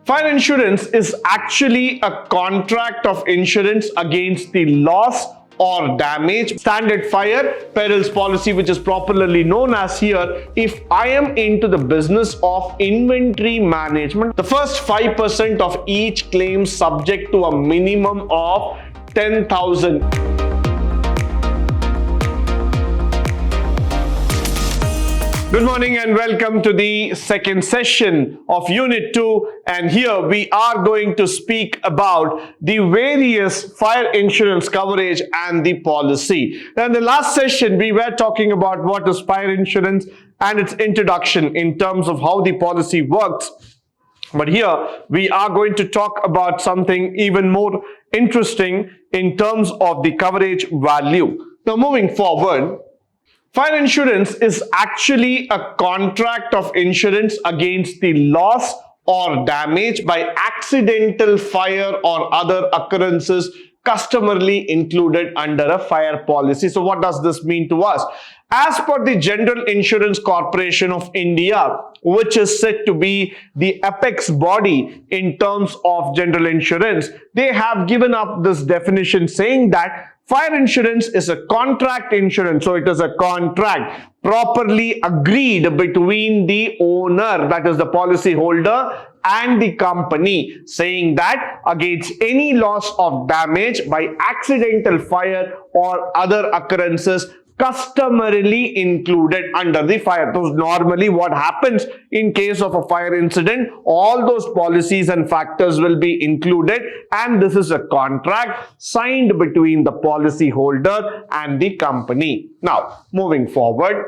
Fire insurance is actually a contract of insurance against the loss or damage. Standard fire perils policy, which is popularly known as here, if I am into the business of inventory management, the first 5% of each claim subject to a minimum of 10,000. Good morning and welcome to the second session of Unit 2, and here we are going to speak about the various fire insurance coverage and the policy. Now in the last session we were talking about what is fire insurance and its introduction in terms of how the policy works. But here we are going to talk about something even more interesting in terms of the coverage value. Now moving forward, fire insurance is actually a contract of insurance against the loss or damage by accidental fire or other occurrences customarily included under a fire policy. So what does this mean to us? As per the General Insurance Corporation of India, which is said to be the apex body in terms of general insurance, they have given up this definition saying that fire insurance is a contract insurance. So it is a contract properly agreed between the owner, that is the policy holder, and the company, saying that against any loss or damage by accidental fire or other occurrences customarily included under the fire. So normally what happens in case of a fire incident, all those policies and factors will be included, and this is a contract signed between the policy holder and the company. Now moving forward,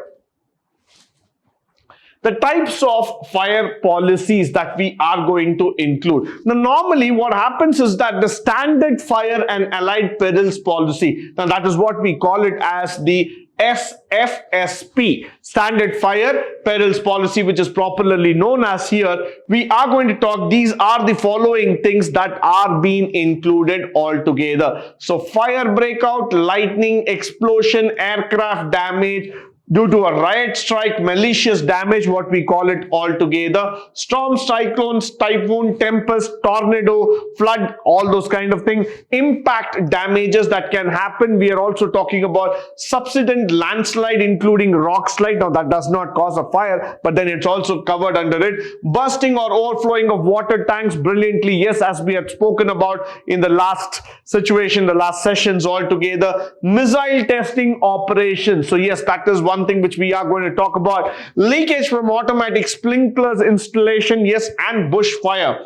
the types of fire policies that we are going to include. Now normally what happens is that the standard fire and allied perils policy, now that is what we call it as the SFSP, standard fire perils policy, which is popularly known as here, we are going to talk, these are the following things that are being included altogether. So fire breakout, lightning, explosion, aircraft damage due to a riot strike, malicious damage, what we call it altogether, storm, cyclones, typhoon, tempest, tornado, flood, all those kind of things, impact damages that can happen. We are also talking about subsidence landslide, including rock slide. Now that does not cause a fire, but then it's also covered under it. Bursting or overflowing of water tanks, brilliantly, yes, as we had spoken about in the last situation, the last sessions altogether. Missile testing operations, so yes, that is one thing which we are going to talk about. Leakage from automatic sprinklers installation, yes, and bushfire,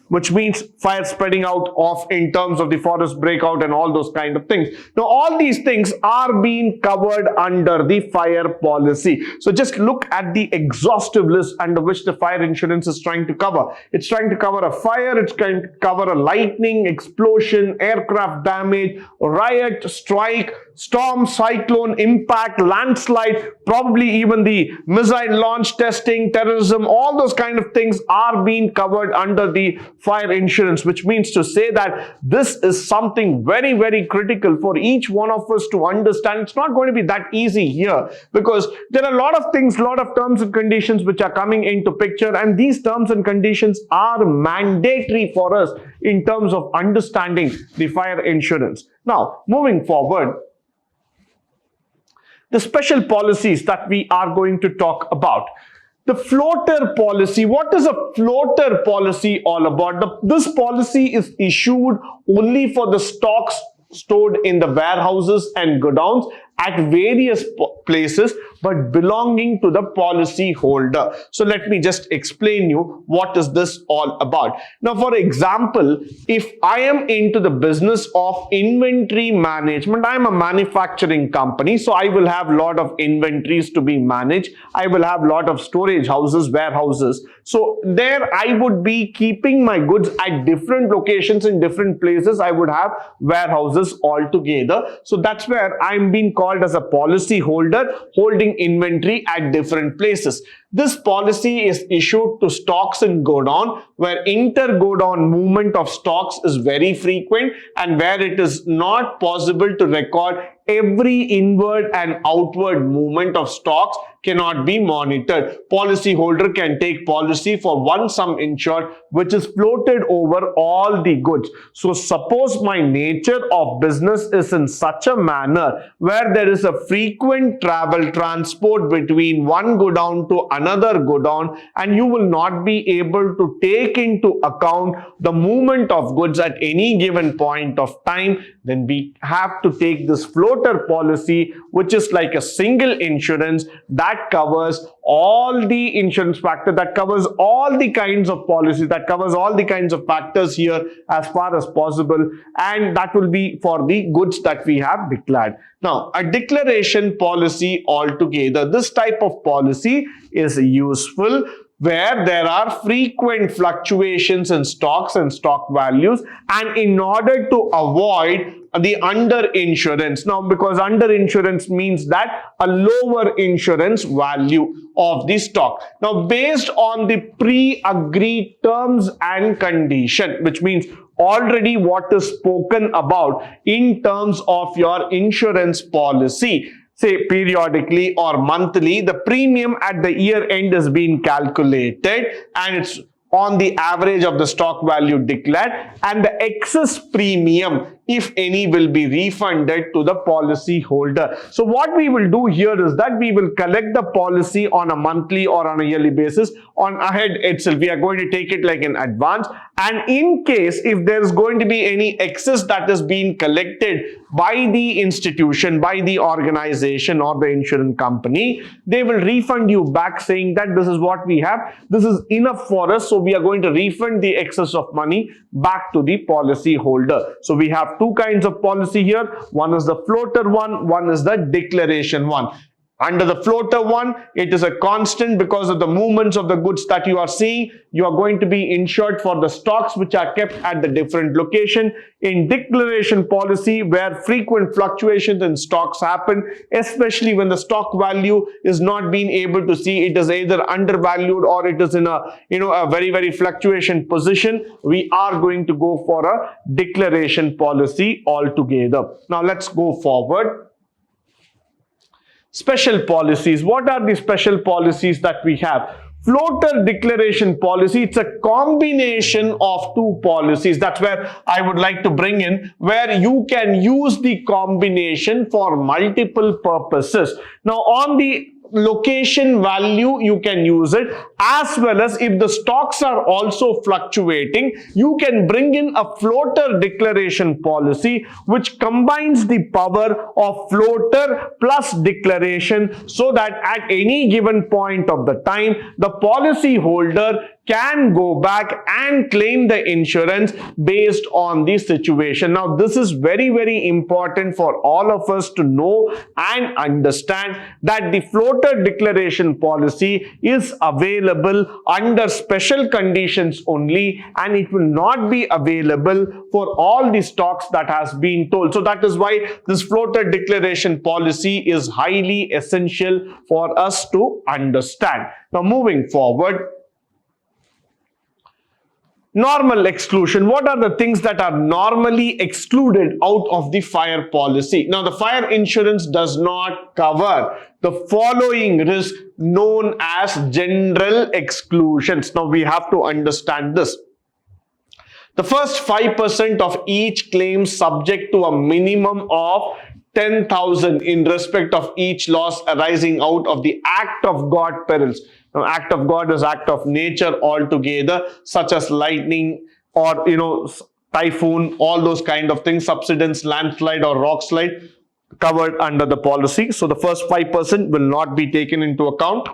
which means fire spreading out of in terms of the forest breakout and all those kind of things. Now all these things are being covered under the fire policy. So just look at the exhaustive list under which the fire insurance is trying to cover. It's trying to cover a fire, it's trying to cover a lightning, explosion, aircraft damage, riot, strike, storm, cyclone, impact, landslide, probably even the missile launch testing, terrorism, all those kind of things are being covered under the fire insurance, which means to say that this is something very, very critical for each one of us to understand. It's not going to be that easy here because there are a lot of things, a lot of terms and conditions which are coming into picture, and these terms and conditions are mandatory for us in terms of understanding the fire insurance. Now, moving forward, the special policies that we are going to talk about. The floater policy. What is a floater policy all about? This policy is issued only for the stocks stored in the warehouses and godowns at various places, but belonging to the policy holder. So let me just explain you what is this all about. Now, for example, if I am into the business of inventory management, I am a manufacturing company, so I will have a lot of inventories to be managed. I will have a lot of storage houses, warehouses. So there I would be keeping my goods at different locations in different places. I would have warehouses altogether. So that's where I'm being called as a policy holder holding inventory at different places. This policy is issued to stocks in godown where inter-godown movement of stocks is very frequent and where it is not possible to record every inward and outward movement of stocks cannot be monitored. Policyholder can take policy for one sum insured which is floated over all the goods. So suppose my nature of business is in such a manner where there is a frequent transport between one godown to another godown, and you will not be able to take into account the movement of goods at any given point of time, then we have to take this floater policy, which is like a single insurance that covers all the insurance factor, that covers all the kinds of policies, that covers all the kinds of factors here as far as possible, and that will be for the goods that we have declared. Now, a declaration policy altogether, this type of policy is useful where there are frequent fluctuations in stocks and stock values, and in order to avoid the underinsurance. Now, because underinsurance means that a lower insurance value of the stock. Now, based on the pre-agreed terms and condition, which means already what is spoken about in terms of your insurance policy, say periodically or monthly, the premium at the year end is being calculated and it's on the average of the stock value declared, and the excess premium, if any, will be refunded to the policy holder. So what we will do here is that we will collect the policy on a monthly or on a yearly basis on ahead itself. We are going to take it like in advance, and in case if there is going to be any excess that is being collected by the institution, by the organization or the insurance company, they will refund you back saying that this is what we have, this is enough for us, so we are going to refund the excess of money back to the policy holder. So we have two kinds of policy here. One is the floater one is the declaration one. Under the floater one, it is a constant because of the movements of the goods that you are seeing. You are going to be insured for the stocks which are kept at the different location. In declaration policy, where frequent fluctuations in stocks happen, especially when the stock value is not being able to see, it is either undervalued or it is in a a very fluctuation position, we are going to go for a declaration policy altogether. Now let's go forward. Special policies. What are the special policies that we have? Floater declaration policy, it's a combination of two policies. That's where I would like to bring in, where you can use the combination for multiple purposes. Now, on the location value, you can use it, as well as if the stocks are also fluctuating, you can bring in a floater declaration policy which combines the power of floater plus declaration, so that at any given point of the time, the policy holder can go back and claim the insurance based on the situation. Now, this is very important for all of us to know and understand that the floater declaration policy is available under special conditions only, and it will not be available for all the stocks that has been told. So that is why this floater declaration policy is highly essential for us to understand. Now, moving forward, normal exclusion. What are the things that are normally excluded out of the fire policy? Now, the fire insurance does not cover the following risk known as general exclusions. Now, we have to understand this. The first 5% of each claim subject to a minimum of 10,000 in respect of each loss arising out of the act of God perils. Now, act of God is act of nature altogether, such as lightning or typhoon, all those kind of things, subsidence, landslide or rock slide, covered under the policy. So the first 5% will not be taken into account.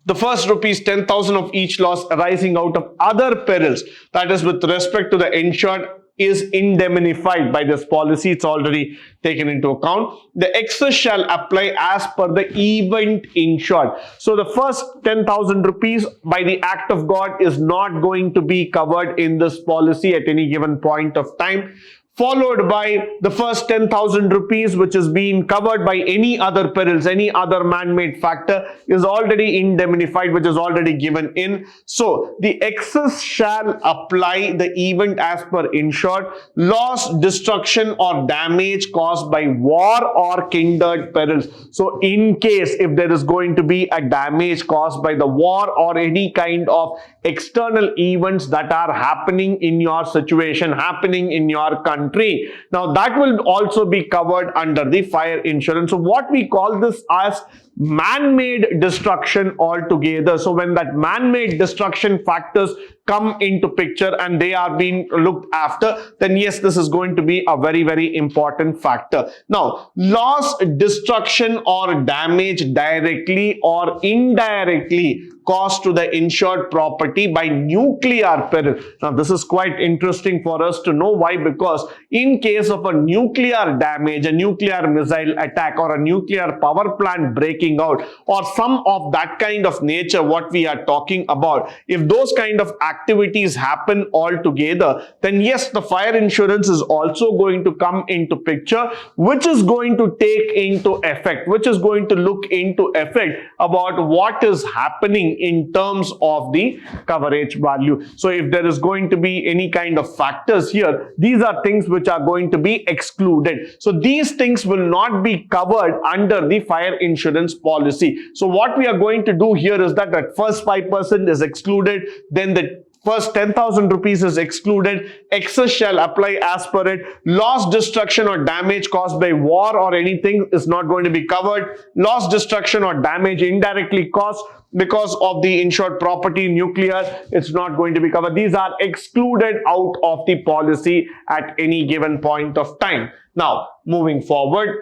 The first rupees 10,000 of each loss arising out of other perils, that is with respect to the insured, is indemnified by this policy. It's already taken into account. The excess shall apply as per the event insured. So the first 10,000 rupees by the act of God is not going to be covered in this policy at any given point of time. followed by the first 10,000 rupees, which is being covered by any other perils, any other man-made factor is already indemnified, which is already given in. So the excess shall apply the event as per insured, loss, destruction or damage caused by war or kindred perils. So in case if there is going to be a damage caused by the war or any kind of external events that are happening in your situation, happening in your country, now that will also be covered under the fire insurance. So what we call this as man-made destruction altogether. So when that man-made destruction factors come into picture and they are being looked after, then yes, this is going to be a very, very important factor. Now, loss, destruction or damage directly or indirectly caused to the insured property by nuclear peril. Now, this is quite interesting for us to know. Why? Because in case of a nuclear damage, a nuclear missile attack or a nuclear power plant breaking out or some of that kind of nature, what we are talking about, if those kind of activities happen altogether, then yes, the fire insurance is also going to come into picture, which is going to take into effect, which is going to look into effect about what is happening in terms of the coverage value. So if there is going to be any kind of factors here, these are things which are going to be excluded. So these things will not be covered under the fire insurance policy. So what we are going to do here is that first 5% is excluded, then the first 10,000 rupees is excluded, excess shall apply as per it, loss, destruction or damage caused by war or anything is not going to be covered, loss, destruction or damage indirectly caused because of the insured property, nuclear, it's not going to be covered. These are excluded out of the policy at any given point of time. Now, moving forward,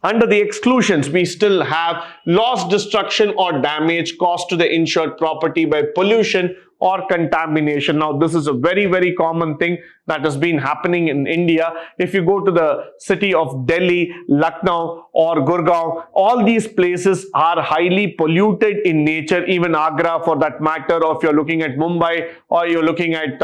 under the exclusions, we still have loss, destruction or damage caused to the insured property by pollution or contamination. Now, this is a very, very common thing that has been happening in India. If you go to the city of Delhi, Lucknow or Gurgaon, all these places are highly polluted in nature, even Agra for that matter, or if you're looking at Mumbai or you're looking at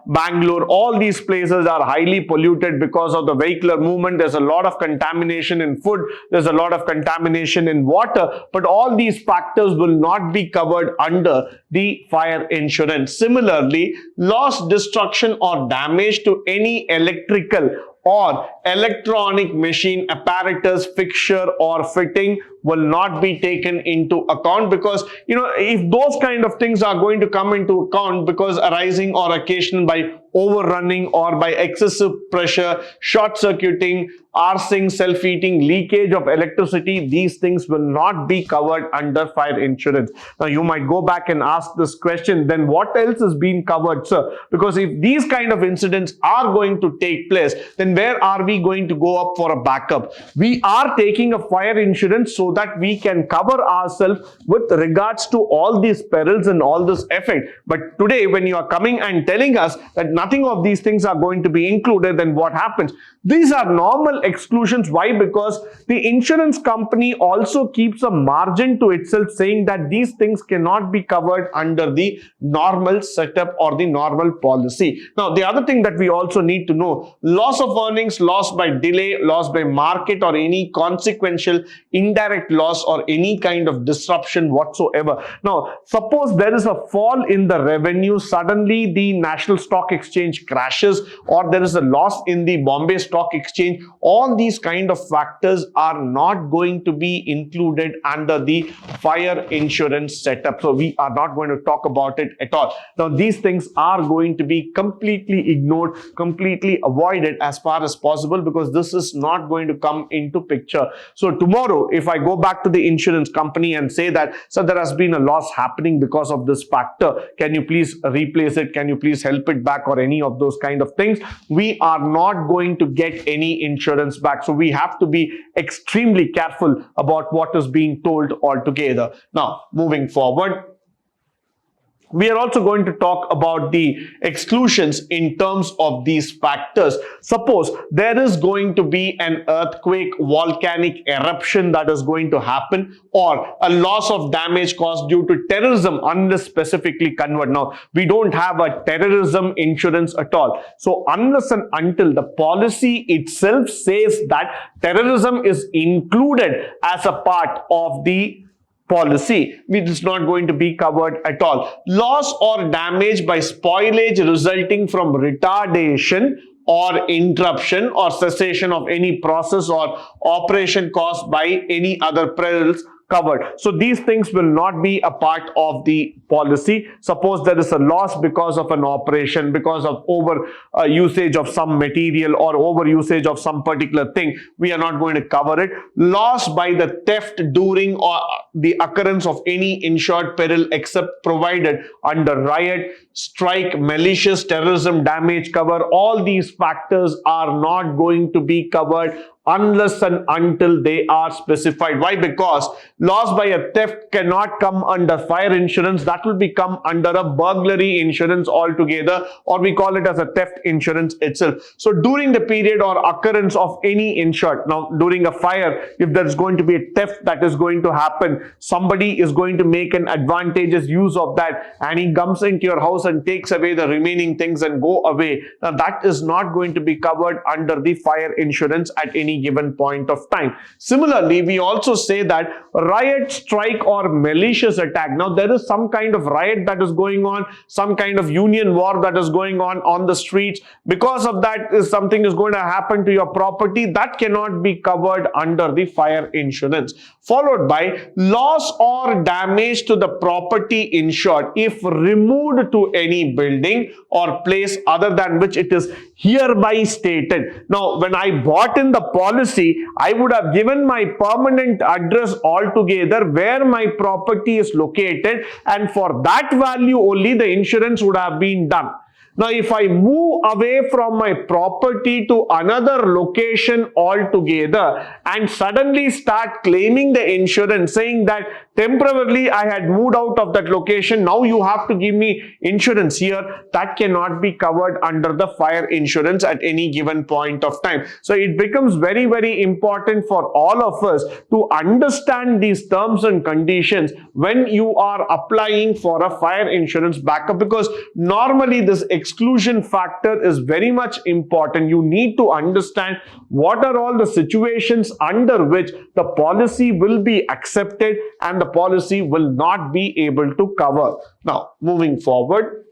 Bangalore, all these places are highly polluted because of the vehicular movement. There's a lot of contamination in food, there's a lot of contamination in water, but all these factors will not be covered under the fire insurance. Similarly, loss, destruction or damage to any electrical or electronic machine apparatus, fixture or fitting will not be taken into account, because if those kind of things are going to come into account because arising or occasioned by overrunning or by excessive pressure, short circuiting, arcing, self-heating, leakage of electricity, these things will not be covered under fire insurance. Now you might go back and ask this question, then what else is being covered, sir? Because if these kind of incidents are going to take place, then where are we going to go up for a backup? We are taking a fire insurance so that we can cover ourselves with regards to all these perils and all this effect. But today when you are coming and telling us that nothing of these things are going to be included, then what happens? These are normal exclusions. Why? Because the insurance company also keeps a margin to itself, saying that these things cannot be covered under the normal setup or the normal policy. Now, the other thing that we also need to know, loss of earnings, loss by delay, loss by market or any consequential indirect loss or any kind of disruption whatsoever. Now, suppose there is a fall in the revenue, suddenly the National Stock Exchange crashes, or there is a loss in the Bombay Stock Exchange, all these kind of factors are not going to be included under the fire insurance setup. So we are not going to talk about it at all. Now, these things are going to be completely ignored, completely avoided as far as possible, because this is not going to come into picture. So tomorrow, if I go back to the insurance company and say that, so there has been a loss happening because of this factor, can you please replace it? Can you please help it back, or any of those kind of things? We are not going to get any insurance back. So we have to be extremely careful about what is being told altogether. Now, moving forward, We are also going to talk about the exclusions in terms of these factors. Suppose there is going to be an earthquake, volcanic eruption that is going to happen, or a loss of damage caused due to terrorism unless specifically covered. Now, we don't have a terrorism insurance at all. So unless and until the policy itself says that terrorism is included as a part of the policy, it is not going to be covered at all. Loss or damage by spoilage resulting from retardation or interruption or cessation of any process or operation caused by any other perils covered. So these things will not be a part of the policy. Suppose there is a loss because of an operation, because of over usage of some material or over usage of some particular thing, we are not going to cover it. Loss by the theft during or the occurrence of any insured peril except provided under riot, strike, malicious terrorism damage cover. All these factors are not going to be covered unless and until they are specified. Why? Because loss by a theft cannot come under fire insurance. That will become under a burglary insurance altogether, or we call it as a theft insurance itself. So during the period or occurrence of any insured, now during a fire, if there is going to be a theft that is going to happen, somebody is going to make an advantageous use of that and he comes into your house and takes away the remaining things and go away. Now that is not going to be covered under the fire insurance at any given point of time. Similarly, we also say that riot, strike or malicious attack. Now there is some kind of riot that is going on, some kind of union war that is going on the streets. Because of that, if something is going to happen to your property, that cannot be covered under the fire insurance. Followed by loss or damage to the property insured if removed to any building or place other than which it is hereby stated. Now, when I bought in the policy, I would have given my permanent address altogether where my property is located, and for that value only the insurance would have been done. Now, if I move away from my property to another location altogether and suddenly start claiming the insurance, saying that temporarily I had moved out of that location, now you have to give me insurance here, that cannot be covered under the fire insurance at any given point of time. So it becomes very, very important for all of us to understand these terms and conditions when you are applying for a fire insurance backup, because normally this exclusion factor is very much important. You need to understand what are all the situations under which the policy will be accepted and the policy will not be able to cover. Now, moving forward,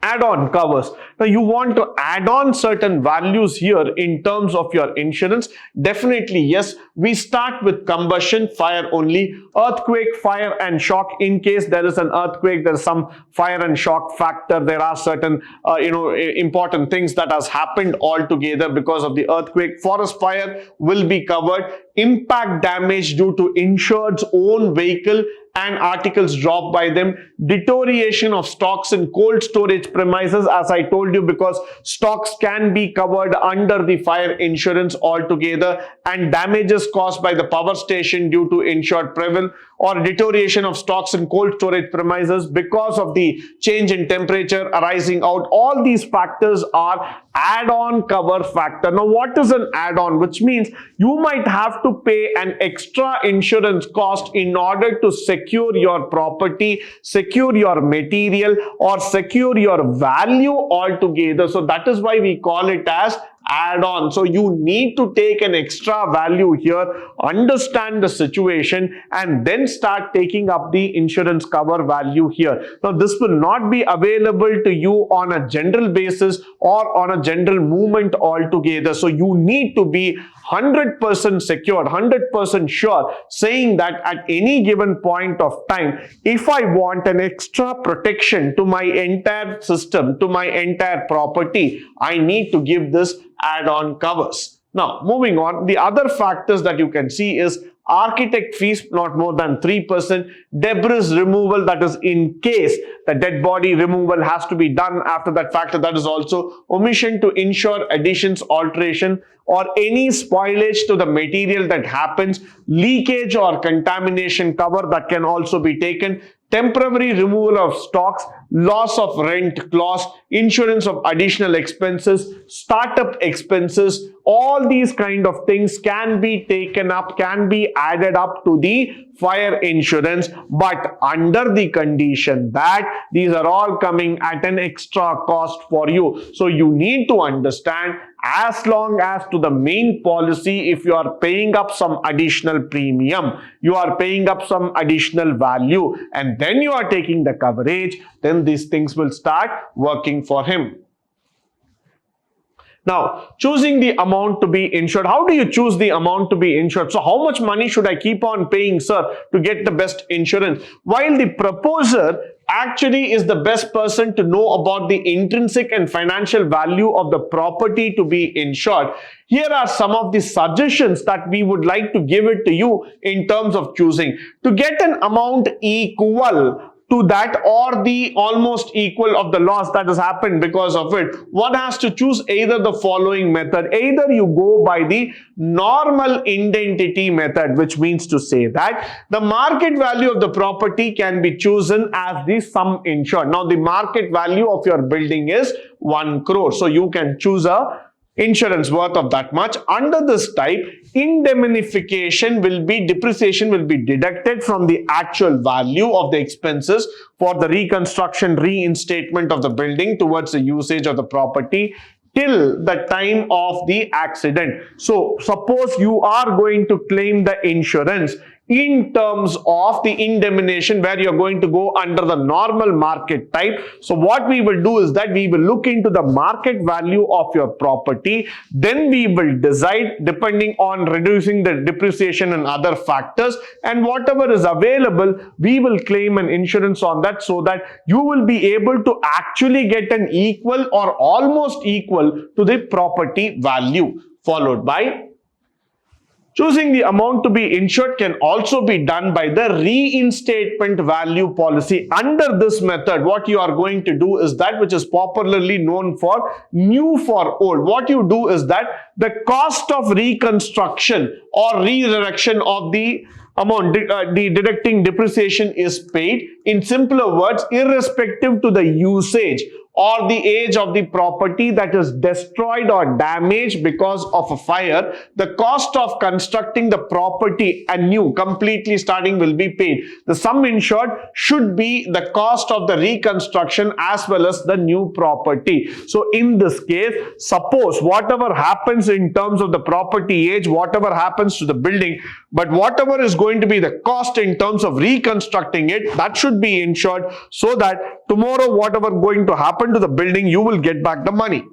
add-on covers. Now you want to add on certain values here in terms of your insurance. Definitely yes, we start with combustion, fire only, earthquake, fire and shock. In case there is an earthquake, there is some fire and shock factor. There are certain important things that has happened altogether because of the earthquake. Forest fire will be covered. Impact damage due to insured's own vehicle and articles dropped by them, deterioration of stocks in cold storage premises, as I told you, because stocks can be covered under the fire insurance altogether, and damages caused by the power station due to insured peril, or deterioration of stocks in cold storage premises because of the change in temperature arising out. All these factors are add-on cover factor. Now what is an add-on? Which means you might have to pay an extra insurance cost in order to secure your property, secure your material, or secure your value altogether. So that is why we call it as add-on. So you need to take an extra value here, understand the situation, and then start taking up the insurance cover value here. Now this will not be available to you on a general basis or on a general movement altogether. So you need to be 100% secured, 100% sure, saying that at any given point of time, if I want an extra protection to my entire system, to my entire property, I need to give this add-on covers. Now, moving on, the other factors that you can see is architect fees not more than 3%, debris removal, that is in case the dead body removal has to be done after that factor, that is also omission to ensure additions, alteration, or any spoilage to the material that happens, leakage or contamination cover that can also be taken, temporary removal of stocks, loss of rent clause, insurance of additional expenses, startup expenses, all these kind of things can be taken up, can be added up to the fire insurance, but under the condition that these are all coming at an extra cost for you. So you need to understand, as long as to the main policy, if you are paying up some additional premium, you are paying up some additional value, and then you are taking the coverage, then these things will start working for him. Now, choosing the amount to be insured. How do you choose the amount to be insured? So, how much money should I keep on paying, sir, to get the best insurance? While the proposer actually is the best person to know about the intrinsic and financial value of the property to be insured, here are some of the suggestions that we would like to give it to you in terms of choosing. To get an amount equal to that or the almost equal of the loss that has happened because of it, one has to choose either the following method. Either you go by the normal indemnity method, which means to say that the market value of the property can be chosen as the sum insured. Now, the market value of your building is 1 crore. So, you can choose a insurance worth of that much. Under this type, indemnification will be, depreciation will be deducted from the actual value of the expenses for the reconstruction, reinstatement of the building towards the usage of the property till the time of the accident. So, suppose you are going to claim the insurance in terms of the indemnification where you're going to go under the normal market type. So what we will do is that we will look into the market value of your property. Then we will decide depending on reducing the depreciation and other factors, and whatever is available, we will claim an insurance on that so that you will be able to actually get an equal or almost equal to the property value. Followed by choosing the amount to be insured can also be done by the reinstatement value policy. Under this method, what you are going to do is that which is popularly known for new for old. What you do is that the cost of reconstruction or re-erection of the amount, the deducting depreciation is paid. In simpler words, irrespective to the usage or the age of the property that is destroyed or damaged because of a fire, the cost of constructing the property anew, completely starting, will be paid. The sum insured should be the cost of the reconstruction as well as the new property. So in this case, suppose whatever happens in terms of the property age, whatever happens to the building, but whatever is going to be the cost in terms of reconstructing it, that should be insured so that tomorrow whatever going to happen to the building, you will get back the money.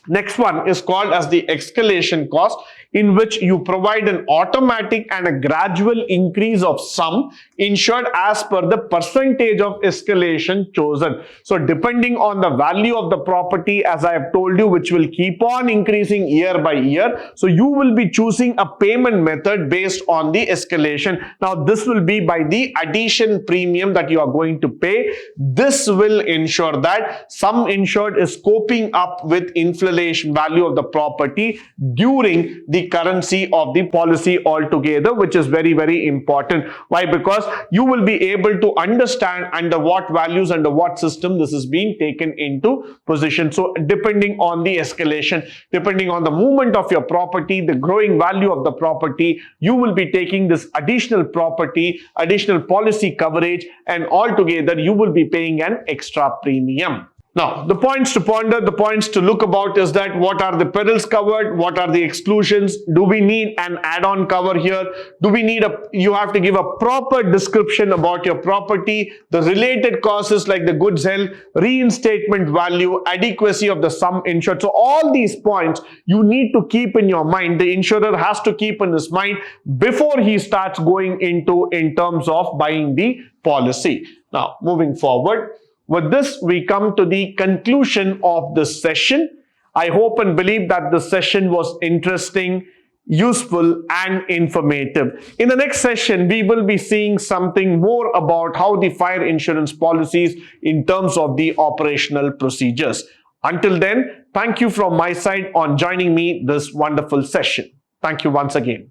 Next one is called as the escalation cost, in which you provide an automatic and a gradual increase of sum insured as per the percentage of escalation chosen. So depending on the value of the property, as I have told you, which will keep on increasing year by year, so you will be choosing a payment method based on the escalation. Now this will be by the addition premium that you are going to pay. This will ensure that sum insured is coping up with inflation value of the property during the currency of the policy altogether, which is very, very important. Why? Because you will be able to understand under what values, under what system this is being taken into position. So depending on the escalation, depending on the movement of your property, the growing value of the property, you will be taking this additional property, additional policy coverage, and altogether you will be paying an extra premium. Now, the points to ponder, the points to look about is that what are the perils covered? What are the exclusions? Do we need an add-on cover here? Do we need you have to give a proper description about your property, the related causes like the goods held, reinstatement value, adequacy of the sum insured. So all these points you need to keep in your mind. The insurer has to keep in his mind before he starts going into in terms of buying the policy. Now, moving forward, with this, we come to the conclusion of this session. I hope and believe that the session was interesting, useful, and informative. In the next session, we will be seeing something more about how the fire insurance policies in terms of the operational procedures. Until then, thank you from my side on joining me this wonderful session. Thank you once again.